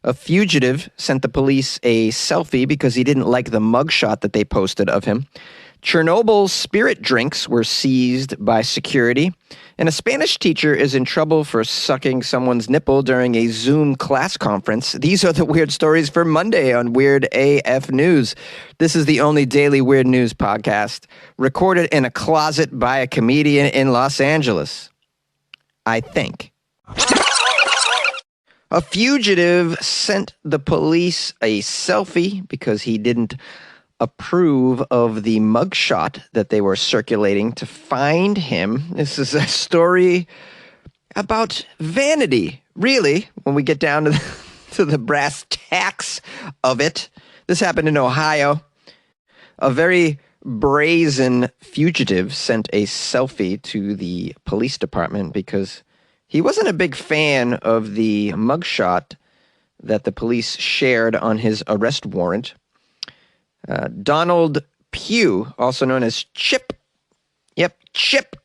A fugitive sent the police a selfie because he didn't like the mugshot that they posted of him. Chernobyl spirit drinks were seized by security. And a Spanish teacher is in trouble for sucking someone's nipple during a Zoom class conference. These are the weird stories for Monday on Weird AF News. This is the only daily weird news podcast recorded in a closet by a comedian in Los Angeles. I think. A fugitive sent the police a selfie because he didn't approve of the mugshot that they were circulating to find him. This is a story about vanity, really, when we get down to the brass tacks of it. This happened in Ohio. A very brazen fugitive sent a selfie to the police department because he wasn't a big fan of the mugshot that the police shared on his arrest warrant. Donald Pugh, also known as Chip. Yep, Chip.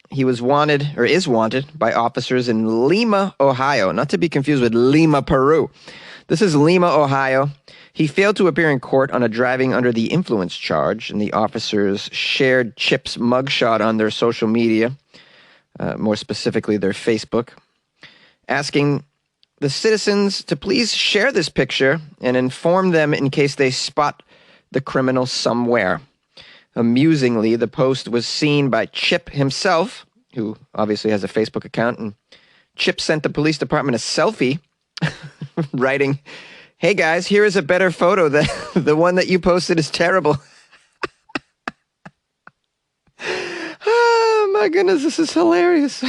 He was wanted, or is wanted, by officers in Lima, Ohio. Not to be confused with Lima, Peru. This is Lima, Ohio. He failed to appear in court on a driving under the influence charge, and the officers shared Chip's mugshot on their social media, more specifically their Facebook, asking the citizens to please share this picture and inform them in case they spot the criminal somewhere. Amusingly, the post was seen by Chip himself, who obviously has a Facebook account, and Chip sent the police department a selfie, writing, "Hey guys, here is a better photo. The one that you posted is terrible." Oh my goodness, this is hilarious.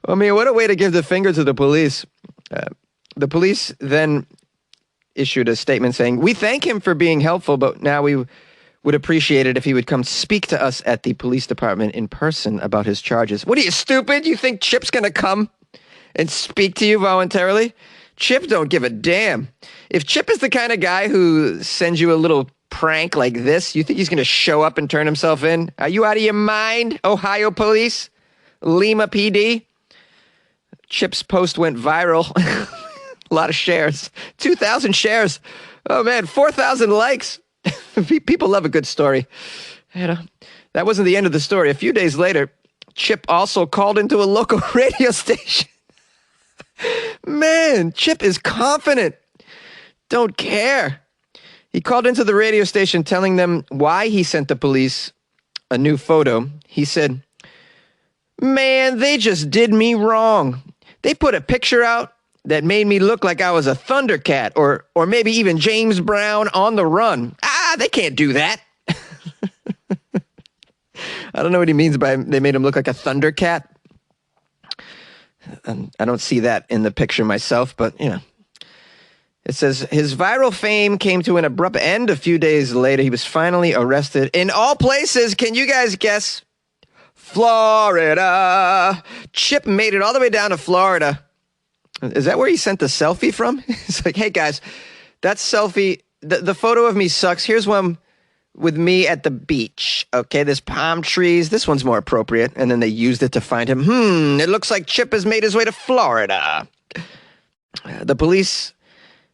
I mean, what a way to give the finger to the police. The police then issued a statement saying, "We thank him for being helpful, but now we would appreciate it if he would come speak to us at the police department in person about his charges." What are you, stupid? You think Chip's going to come and speak to you voluntarily? Chip don't give a damn. If Chip is the kind of guy who sends you a little prank like this, you think he's going to show up and turn himself in? Are you out of your mind, Ohio police? Lima PD? Chip's post went viral. A lot of shares. 2,000 shares. Oh, man, 4,000 likes. People love a good story. That wasn't the end of the story. A few days later, Chip also called into a local radio station. Man, Chip is confident. Don't care. He called into the radio station telling them why he sent the police a new photo. He said, "Man, they just did me wrong. They put a picture out that made me look like I was a Thundercat or maybe even James Brown on the run. They can't do that." I don't know what he means by they made him look like a Thundercat. I don't see that in the picture myself, but, you know. It says, his viral fame came to an abrupt end a few days later. He was finally arrested in all places. Can you guys guess? Florida. Chip made it all the way down to Florida. Is that where he sent the selfie from? It's like, hey, guys, that selfie, the photo of me sucks. Here's one with me at the beach. Okay, there's palm trees. This one's more appropriate. And then they used it to find him. It looks like Chip has made his way to Florida. The police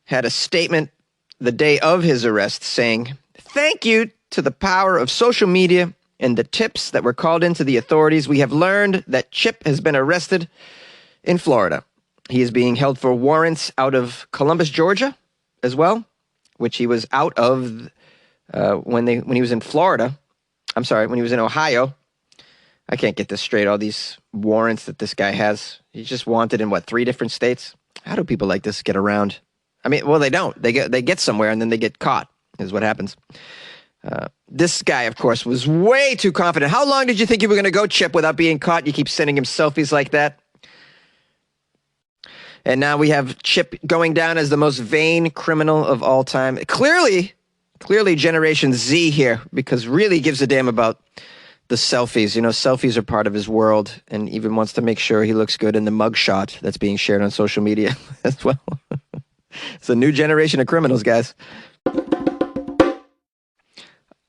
had a statement the day of his arrest saying, "Thank you to the power of social media and the tips that were called into the authorities, we have learned that Chip has been arrested in Florida. He is being held for warrants out of Columbus, Georgia, as well, which he was out of when he was in Florida. I'm sorry, when he was in Ohio. I can't get this straight. All these warrants that this guy has. He's just wanted in, 3 different states? How do people like this get around? I mean, well, they don't. They get somewhere and then they get caught, is what happens. This guy, of course, was way too confident. How long did you think you were going to go, Chip, without being caught? You keep sending him selfies like that. And now we have Chip going down as the most vain criminal of all time. Clearly Generation Z here, because really gives a damn about the selfies. You know, selfies are part of his world, and even wants to make sure he looks good in the mugshot that's being shared on social media as well. It's a new generation of criminals, guys.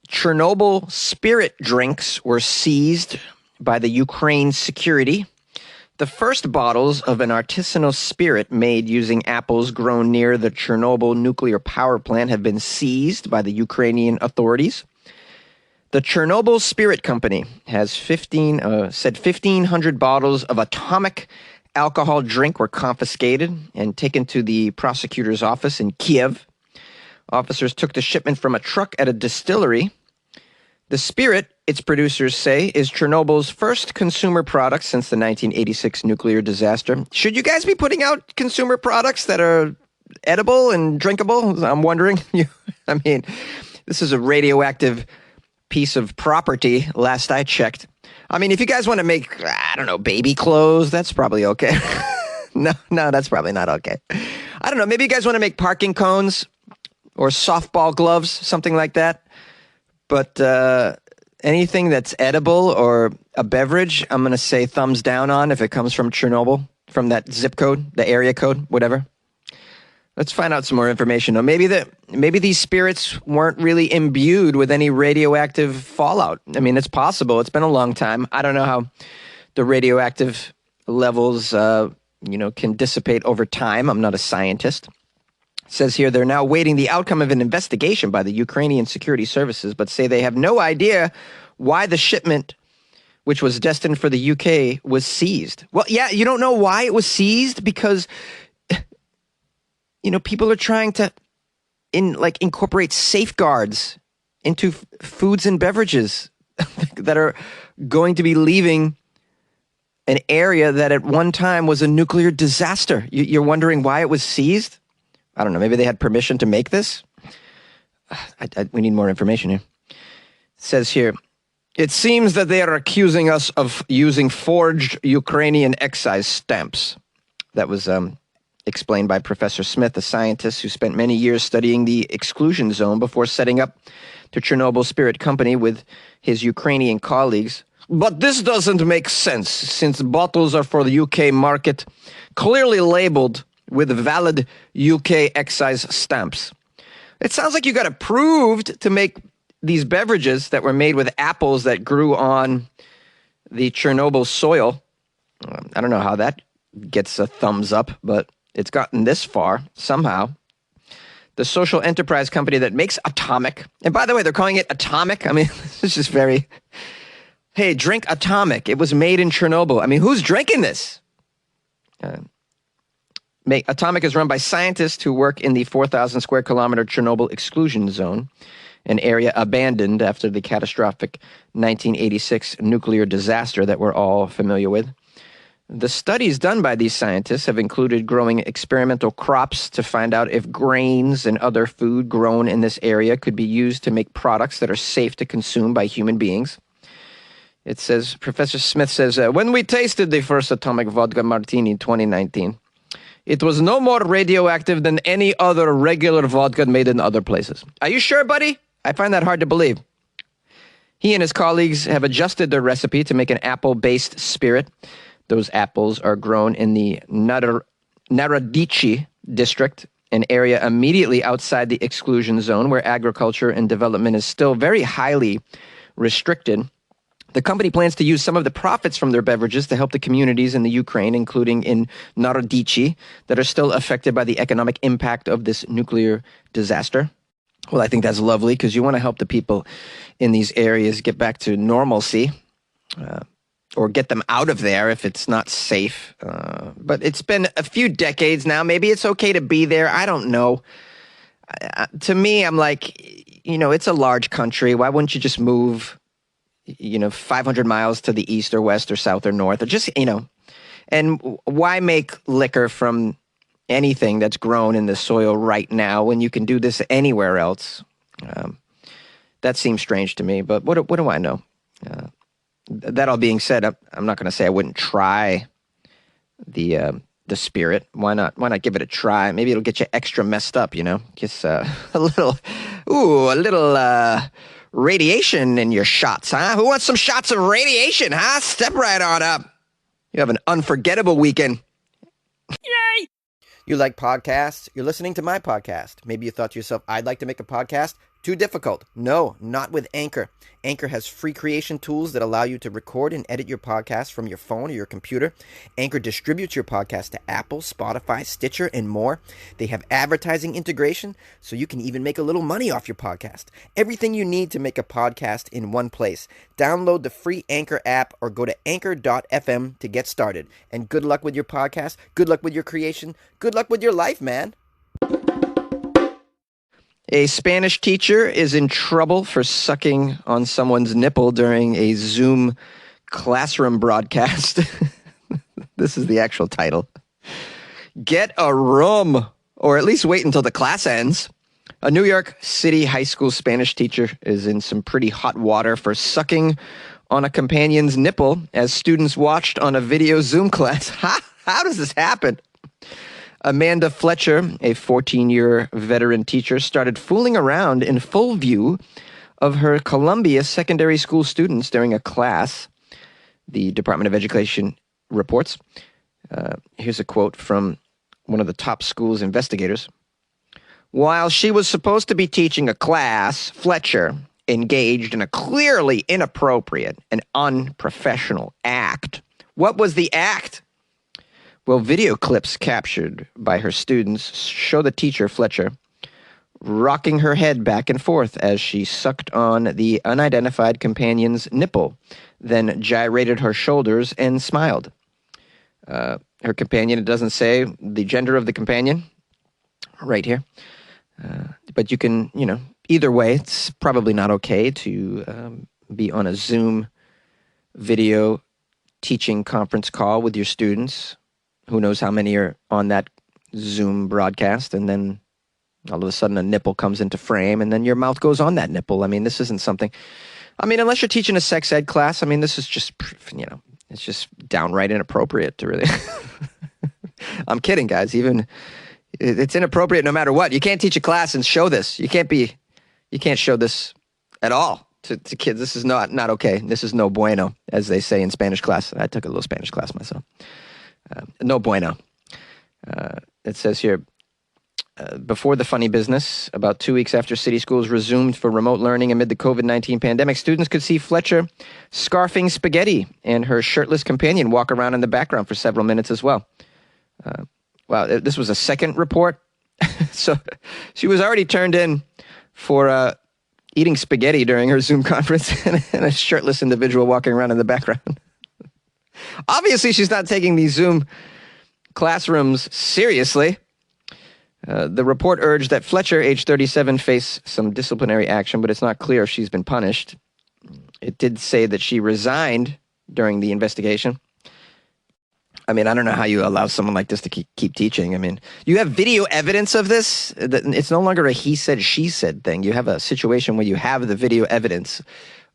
Chernobyl spirit drinks were seized by the Ukraine security. The first bottles of an artisanal spirit made using apples grown near the Chernobyl nuclear power plant have been seized by the Ukrainian authorities. The Chernobyl Spirit Company has said 1,500 bottles of atomic alcohol drink were confiscated and taken to the prosecutor's office in Kiev. Officers took the shipment from a truck at a distillery. The spirit, its producers say, is Chernobyl's first consumer product since the 1986 nuclear disaster. Should you guys be putting out consumer products that are edible and drinkable? I'm wondering. I mean, this is a radioactive piece of property, last I checked. I mean, if you guys want to make, I don't know, baby clothes, that's probably okay. No, that's probably not okay. I don't know, maybe you guys want to make parking cones or softball gloves, something like that. But anything that's edible or a beverage, I'm going to say thumbs down on if it comes from Chernobyl, from that zip code, the area code, whatever. Let's find out some more information. Or maybe these spirits weren't really imbued with any radioactive fallout. I mean, it's possible. It's been a long time. I don't know how the radioactive levels, can dissipate over time. I'm not a scientist. It says here they're now waiting the outcome of an investigation by the Ukrainian security services, but say they have no idea why the shipment, which was destined for the UK, was seized. Well, yeah, you don't know why it was seized because, people are trying to incorporate safeguards into foods and beverages that are going to be leaving an area that at one time was a nuclear disaster. You're wondering why it was seized? I don't know. Maybe they had permission to make this? We need more information here. It says here, it seems that they are accusing us of using forged Ukrainian excise stamps. That was explained by Professor Smith, a scientist who spent many years studying the exclusion zone before setting up the Chernobyl Spirit Company with his Ukrainian colleagues. But this doesn't make sense since bottles are for the UK market, clearly labeled with valid UK excise stamps. It sounds like you got approved to make these beverages that were made with apples that grew on the Chernobyl soil. I don't know how that gets a thumbs up, but it's gotten this far somehow. The social enterprise company that makes atomic, and by the way, they're calling it atomic. I mean, this is very, hey, drink atomic. It was made in Chernobyl. I mean, who's drinking this? Atomic is run by scientists who work in the 4,000 square kilometer Chernobyl exclusion zone, an area abandoned after the catastrophic 1986 nuclear disaster that we're all familiar with. The studies done by these scientists have included growing experimental crops to find out if grains and other food grown in this area could be used to make products that are safe to consume by human beings. It says, Professor Smith says, when we tasted the first atomic vodka martini in 2019, it was no more radioactive than any other regular vodka made in other places. Are you sure, buddy? I find that hard to believe. He and his colleagues have adjusted their recipe to make an apple-based spirit. Those apples are grown in the Narodici district, an area immediately outside the exclusion zone where agriculture and development is still very highly restricted. The company plans to use some of the profits from their beverages to help the communities in the Ukraine, including in Narodici, that are still affected by the economic impact of this nuclear disaster. Well, I think that's lovely because you want to help the people in these areas get back to normalcy or get them out of there if it's not safe. But it's been a few decades now. Maybe it's okay to be there. I don't know. To me, I'm like, it's a large country. Why wouldn't you just move 500 miles to the east or west or south or north, or just, and why make liquor from anything that's grown in the soil right now when you can do this anywhere else? That seems strange to me, but what do I know? That all being said, I'm not going to say I wouldn't try the spirit. Why not? Why not give it a try? Maybe it'll get you extra messed up, just a little radiation in your shots, huh? Who wants some shots of radiation, huh? Step right on up. You have an unforgettable weekend. Yay! You like podcasts? You're listening to my podcast. Maybe you thought to yourself, I'd like to make a podcast. Too difficult? No, not with Anchor. Anchor has free creation tools that allow you to record and edit your podcast from your phone or your computer. Anchor distributes your podcast to Apple, Spotify, Stitcher, and more. They have advertising integration, so you can even make a little money off your podcast. Everything you need to make a podcast in one place. Download the free Anchor app or go to anchor.fm to get started. And good luck with your podcast. Good luck with your creation. Good luck with your life, man. A Spanish teacher is in trouble for sucking on someone's nipple during a Zoom classroom broadcast. This is the actual title. Get a room, or at least wait until the class ends. A New York City high school Spanish teacher is in some pretty hot water for sucking on a companion's nipple as students watched on a video Zoom class. How does this happen? Amanda Fletcher, a 14-year veteran teacher, started fooling around in full view of her Columbia secondary school students during a class, the Department of Education reports. Here's a quote from one of the top school's investigators. While she was supposed to be teaching a class, Fletcher engaged in a clearly inappropriate and unprofessional act. What was the act? Well, video clips captured by her students show the teacher, Fletcher, rocking her head back and forth as she sucked on the unidentified companion's nipple, then gyrated her shoulders and smiled. Her companion, it doesn't say the gender of the companion right here. But you can, either way, it's probably not okay to be on a Zoom video teaching conference call with your students. Who knows how many are on that Zoom broadcast, and then all of a sudden a nipple comes into frame, and then your mouth goes on that nipple. I mean, this isn't something... unless you're teaching a sex ed class, this is just, it's just downright inappropriate to really... I'm kidding, guys. It's inappropriate no matter what. You can't teach a class and show this. You can't show this at all to kids. This is not okay. This is no bueno, as they say in Spanish class. I took a little Spanish class myself. No bueno. It says here, before the funny business, about 2 weeks after city schools resumed for remote learning amid the COVID-19 pandemic, students could see Fletcher scarfing spaghetti and her shirtless companion walk around in the background for several minutes as well. Wow, this was a second report. So she was already turned in for eating spaghetti during her Zoom conference and a shirtless individual walking around in the background. Obviously, she's not taking these Zoom classrooms seriously. The report urged that Fletcher, age 37, face some disciplinary action, but it's not clear if she's been punished. It did say that she resigned during the investigation. I don't know how you allow someone like this to keep teaching. You have video evidence of this. It's no longer a he said, she said thing. You have a situation where you have the video evidence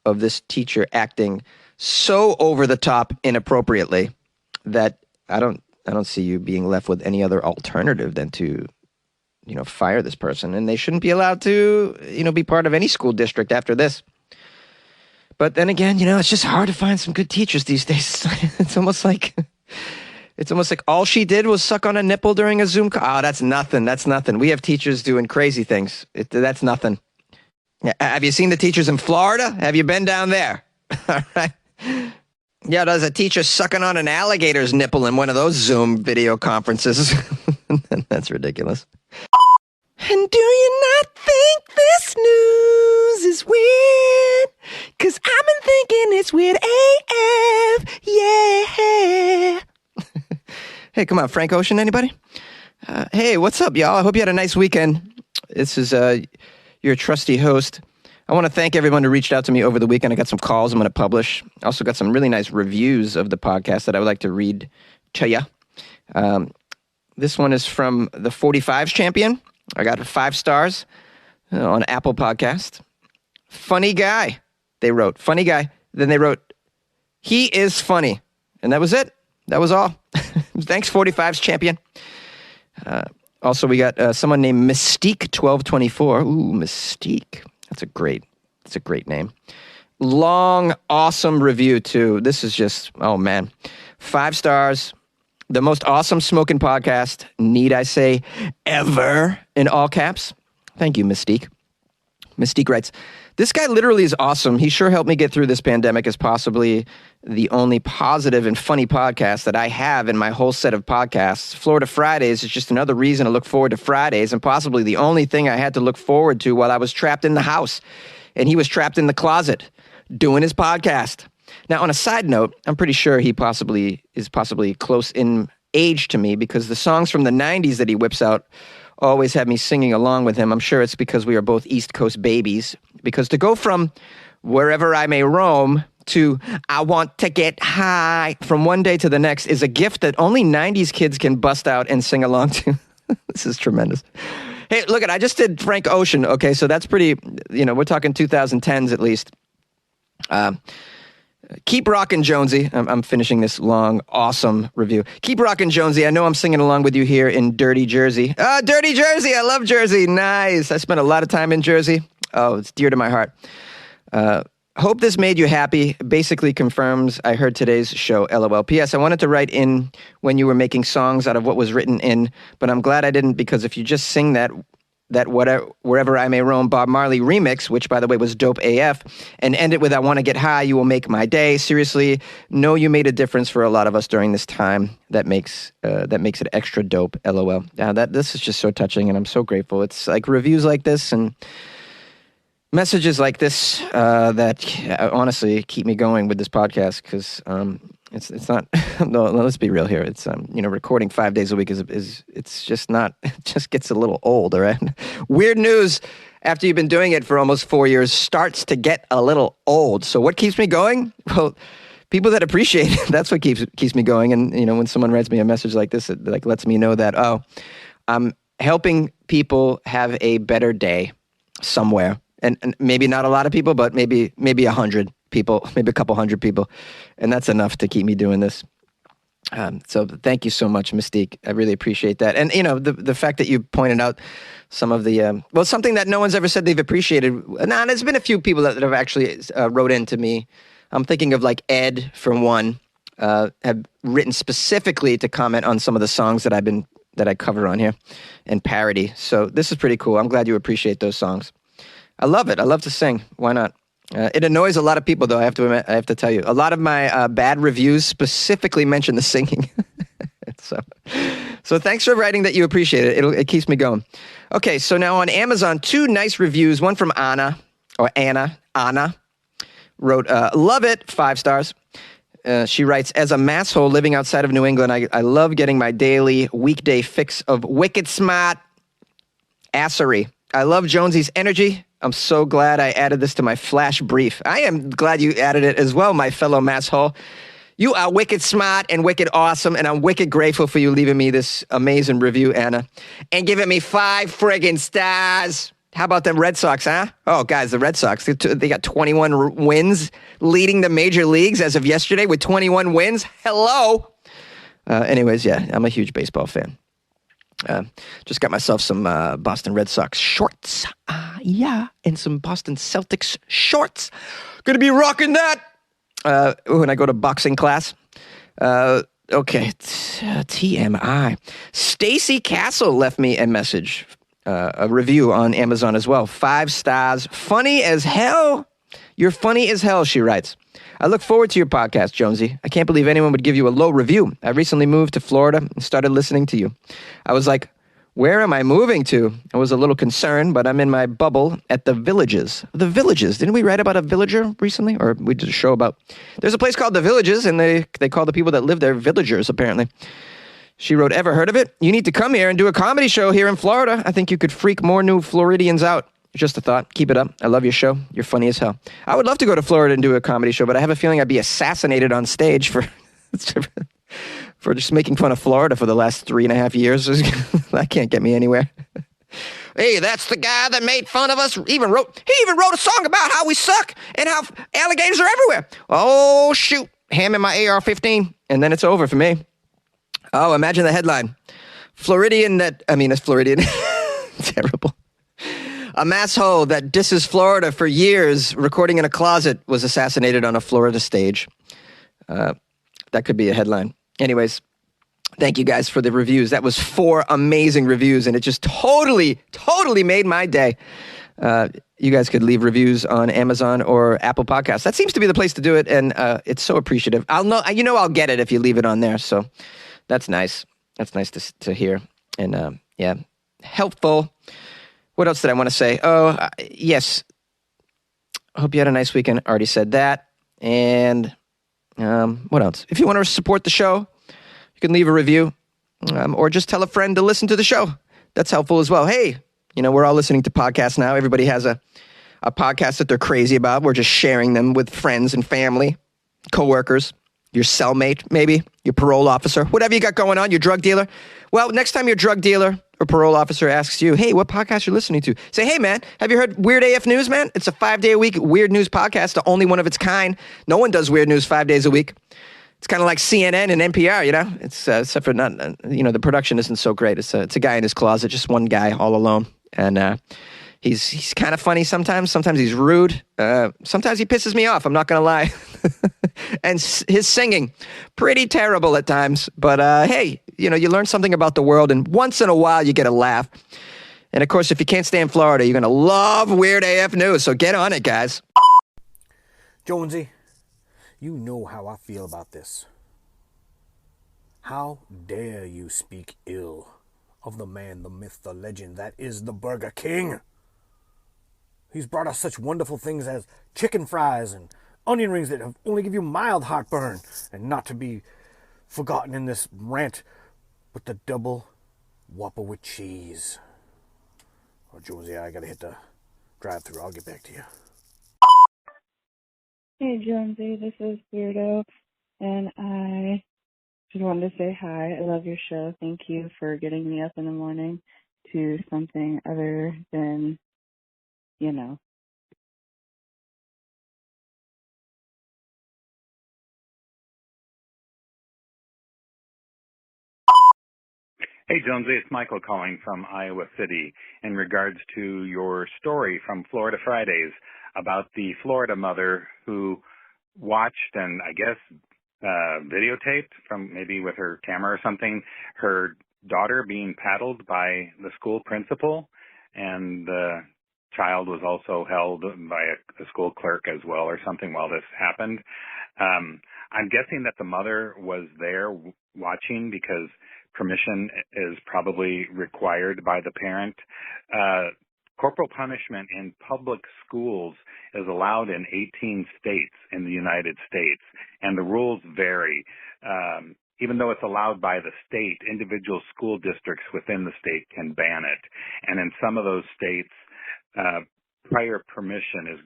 of this teacher acting so over the top inappropriately that I don't see you being left with any other alternative than to, fire this person. And they shouldn't be allowed to, be part of any school district after this. But then again, it's just hard to find some good teachers these days. It's almost like all she did was suck on a nipple during a Zoom call. Oh, that's nothing. That's nothing. We have teachers doing crazy things. That's nothing. Have you seen the teachers in Florida? Have you been down there? All right. Yeah, there's a teacher sucking on an alligator's nipple in one of those Zoom video conferences. That's ridiculous. And do you not think this news is weird? 'Cause I've been thinking it's weird AF, yeah. Hey, come on, Frank Ocean, anybody? Hey, what's up, y'all? I hope you had a nice weekend. This is your trusty host. I want to thank everyone who reached out to me over the weekend. I got some calls I'm going to publish. I also got some really nice reviews of the podcast that I would like to read to you. This one is from the 45s champion. I got 5 stars on Apple Podcast. Funny guy, they wrote. Funny guy. Then they wrote, he is funny. And that was it. That was all. Thanks, 45s champion. Also, we got someone named Mystique1224. Ooh, Mystique. That's a great name. Long, awesome review, too. This is just, oh, man. 5 stars. The most awesome smoking podcast, need I say, ever, in all caps. Thank you, Mystique. Mystique writes, this guy literally is awesome. He sure helped me get through this pandemic as possibly the only positive and funny podcast that I have in my whole set of podcasts. Florida Fridays is just another reason to look forward to Fridays and possibly the only thing I had to look forward to while I was trapped in the house and he was trapped in the closet doing his podcast. Now, on a side note, I'm pretty sure he is possibly close in age to me because the songs from the 90s that he whips out always have me singing along with him. I'm sure it's because we are both East Coast babies. Because to go from wherever I may roam to I want to get high from one day to the next is a gift that only 90s kids can bust out and sing along to. This is tremendous. Hey, look, I just did Frank Ocean. Okay, so that's pretty, we're talking 2010s at least. Keep rockin', Jonesy. I'm finishing this long, awesome review. Keep rockin', Jonesy. I know I'm singing along with you here in Dirty Jersey. Oh, Dirty Jersey. I love Jersey. Nice. I spent a lot of time in Jersey. Oh, it's dear to my heart. Hope this made you happy. Basically confirms I heard today's show, LOL. P.S. I wanted to write in when you were making songs out of what was written in, but I'm glad I didn't because if you just sing that whatever, Wherever I May Roam Bob Marley remix, which by the way was dope AF, and end it with I Want to Get High, you will make my day. Seriously, know you made a difference for a lot of us during this time. That makes it extra dope. LOL. This is just so touching, and I'm so grateful. It's like reviews like this and messages like this that honestly keep me going with this podcast because it's not. No, let's be real here. It's recording 5 days a week is it's just not. It just gets a little old. All right. Weird news. After you've been doing it for almost 4 years, starts to get a little old. So what keeps me going? Well, people that appreciate it. That's what keeps me going. And when someone writes me a message like this, it like lets me know that I'm helping people have a better day somewhere. And maybe not a lot of people, but maybe 100 people, maybe a couple hundred people. And that's enough to keep me doing this. So thank you so much, Mystique. I really appreciate that. And, the fact that you pointed out some of the, something that no one's ever said they've appreciated. Now, there's been a few people that have actually wrote in to me. I'm thinking of like Ed, for one, have written specifically to comment on some of the songs that I cover on here and parody. So this is pretty cool. I'm glad you appreciate those songs. I love it. I love to sing. Why not? It annoys a lot of people, though. I have to tell you, a lot of my bad reviews specifically mention the singing. So thanks for writing that you appreciate it. It keeps me going. Okay, so now on Amazon, 2 nice reviews. One from Anna wrote, "Love it, 5 stars." She writes, "As a masshole living outside of New England, I love getting my daily weekday fix of wicked smart assery. I love Jonesy's energy. I'm so glad I added this to my flash brief. I am glad you added it as well, my fellow masshole. You are wicked smart and wicked awesome, and I'm wicked grateful for you leaving me this amazing review, Anna, and giving me 5 friggin' stars. How about them Red Sox, huh? Oh, guys, the Red Sox, they got 21 wins, leading the major leagues as of yesterday with 21 wins. Hello. Anyways, yeah, I'm a huge baseball fan. Just got myself some Boston Red Sox shorts. And some Boston Celtics shorts. Gonna be rocking that when I go to boxing class. Okay, TMI. Stacy Castle left me a message, a review on Amazon as well. 5 stars. Funny as hell. You're funny as hell, she writes. I look forward to your podcast, Jonesy. I can't believe anyone would give you a low review. I recently moved to Florida and started listening to you. I was like, where am I moving to? I was a little concerned, but I'm in my bubble at the Villages. The Villages. Didn't we write about a villager recently? Or we did a show about... There's a place called the Villages, and they call the people that live there villagers, apparently. She wrote, ever heard of it? You need to come here and do a comedy show here in Florida. I think you could freak more new Floridians out. Just a thought. Keep it up. I love your show. You're funny as hell. I would love to go to Florida and do a comedy show, but I have a feeling I'd be assassinated on stage for just making fun of Florida for the last 3.5 years. That can't get me anywhere. Hey, that's the guy that made fun of us. He even wrote a song about how we suck and how alligators are everywhere. Oh, shoot. Hand me my AR-15, and then it's over for me. Oh, imagine the headline. It's Floridian. Terrible. A masshole that disses Florida for years, recording in a closet, was assassinated on a Florida stage. That could be a headline. Anyways, thank you guys for the reviews. That was 4 amazing reviews, and it just totally made my day. you guys could leave reviews on Amazon or Apple Podcasts. That seems to be the place to do it, and it's so appreciative. I'll get it if you leave it on there. So that's nice. That's nice to hear, and yeah, helpful. What else did I want to say? Oh, yes. I hope you had a nice weekend. Already said that. And what else? If you want to support the show, you can leave a review or just tell a friend to listen to the show. That's helpful as well. Hey, we're all listening to podcasts now. Everybody has a podcast that they're crazy about. We're just sharing them with friends and family, coworkers, your cellmate, maybe, your parole officer, whatever you got going on, your drug dealer. Well, next time your drug dealer or parole officer asks you, hey, what podcast you're listening to? Say, hey, man, have you heard Weird AF News, man? It's a 5-day-a-week weird news podcast, the only one of its kind. No one does weird news 5 days a week. It's kind of like CNN and NPR, It's except for not, the production isn't so great. It's a guy in his closet, just one guy all alone. And he's kind of funny sometimes. Sometimes he's rude. Sometimes he pisses me off. I'm not going to lie. And his singing, pretty terrible at times. But hey, you learn something about the world, and once in a while you get a laugh. And of course, if you can't stay in Florida, you're going to love Weird AF News. So get on it, guys. Jonesy, you know how I feel about this. How dare you speak ill of the man, the myth, the legend that is the Burger King? He's brought us such wonderful things as chicken fries and onion rings that only give you mild heartburn, and not to be forgotten in this rant with the double Whopper with cheese. Oh, Jonesy, I gotta hit the drive-thru. I'll get back to you. Hey, Jonesy, this is Weirdo, and I just wanted to say hi. I love your show. Thank you for getting me up in the morning to something other than, Hey, Jonesy, it's Michael calling from Iowa City in regards to your story from Florida Fridays about the Florida mother who watched and I guess videotaped from maybe with her camera or something, her daughter being paddled by the school principal, and the child was also held by a school clerk as well or something while this happened. I'm guessing that the mother was there watching because permission is probably required by the parent. Corporal punishment in public schools is allowed in 18 states in the United States, and the rules vary. Even though it's allowed by the state, individual school districts within the state can ban it. And in some of those states, prior permission is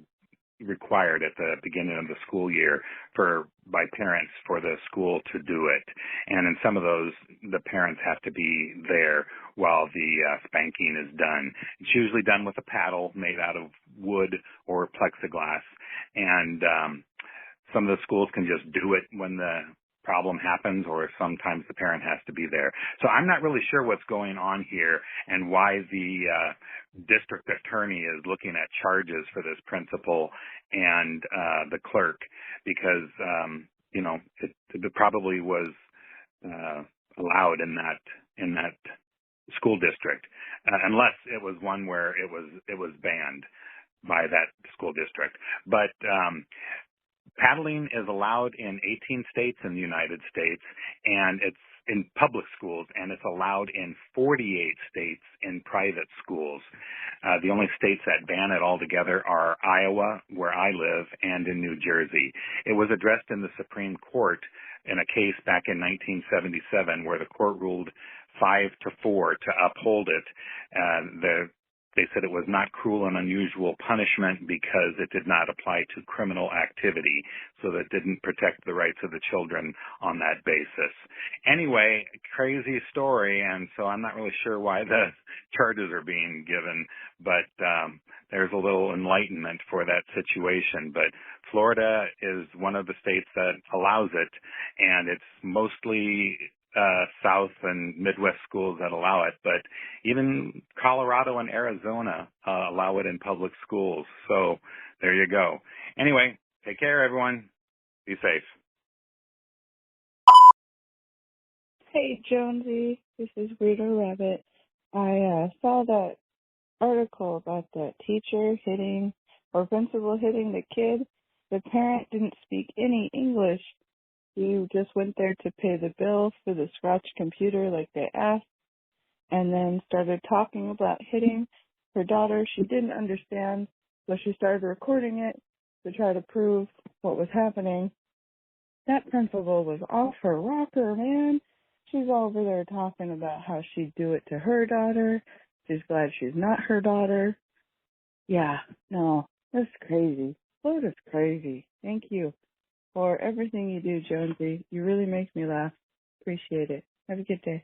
required at the beginning of the school year by parents for the school to do it. And in some of those, the parents have to be there while the spanking is done. It's usually done with a paddle made out of wood or plexiglass. And some of the schools can just do it when the problem happens, or sometimes the parent has to be there. So I'm not really sure what's going on here and why the district attorney is looking at charges for this principal and the clerk, because it probably was allowed in that school district, unless it was one where it was banned by that school district. But paddling is allowed in 18 states in the United States, and it's in public schools, and it's allowed in 48 states in private schools. The only states that ban it altogether are Iowa, where I live, and in New Jersey. It was addressed in the Supreme Court in a case back in 1977 where the court ruled 5-4 to uphold it. They said it was not cruel and unusual punishment because it did not apply to criminal activity, so that didn't protect the rights of the children on that basis. Anyway, crazy story, and so I'm not really sure why the charges are being given, but there's a little enlightenment for that situation. But Florida is one of the states that allows it, and it's mostly South and Midwest schools that allow it, but even Colorado and Arizona allow it in public schools. So there you go. Anyway, take care, everyone. Be safe. Hey, Jonesy, this is Weirdo Rabbit. I saw that article about the teacher hitting or principal hitting the kid. The parent didn't speak any English. He just went there to pay the bill for the scratch computer like they asked, and then started talking about hitting her daughter. She didn't understand, so she started recording it to try to prove what was happening. That principal was off her rocker, man. She's over there talking about how she'd do it to her daughter. She's glad she's not her daughter. Yeah, no, that's crazy. Florida's crazy. Thank you for everything you do, Jonesy. You really make me laugh. Appreciate it. Have a good day.